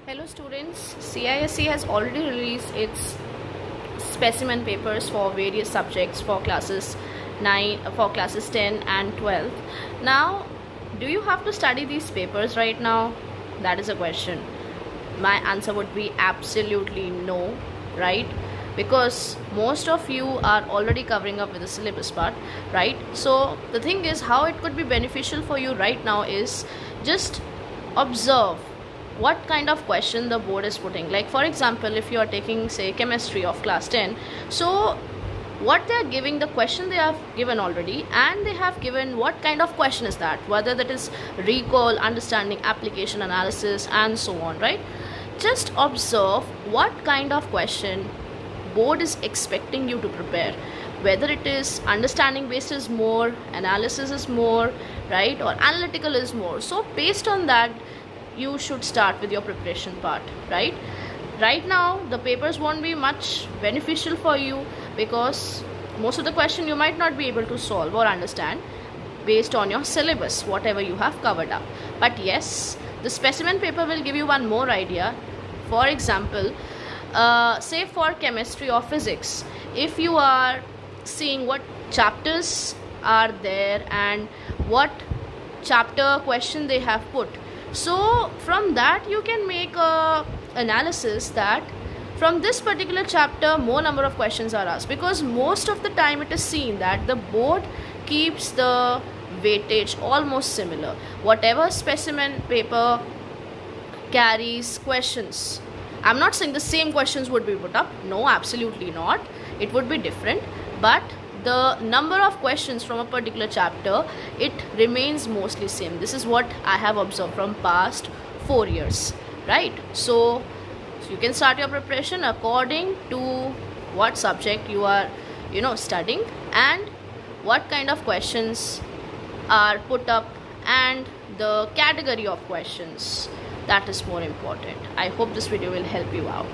Hello students, CISE has already released its specimen papers for various subjects for classes 10 and 12. Now, do you have to study these papers right now? That is a question. My answer would be absolutely no, right? Because most of you are already covering up with the syllabus part, right? So the thing is, how it could be beneficial for you right now is just observe what kind of question the board is putting. Like for example, if you are taking say chemistry of class 10, so what they are giving, the question they have given already, and they have given what kind of question is that, whether that is recall, understanding, application, analysis, and so on, right? Just observe what kind of question board is expecting you to prepare, whether it is understanding based is more, analysis is more, right, or analytical is more. So based on that, you should start with your preparation part, right now the papers won't be much beneficial for you because most of the question you might not be able to solve or understand based on your syllabus, whatever you have covered up. But yes, the specimen paper will give you one more idea. For example, say for chemistry or physics, if you are seeing what chapters are there and what chapter question they have put, so from that you can make a analysis that from this particular chapter more number of questions are asked, because most of the time it is seen that the board keeps the weightage almost similar. Whatever specimen paper carries questions, I'm not saying the same questions would be put up, no, absolutely not, it would be different, but the number of questions from a particular chapter, it remains mostly same. This is what I have observed from past 4 years, right? So you can start your preparation according to what subject you are studying and what kind of questions are put up and the category of questions. That is more important. I hope this video will help you out.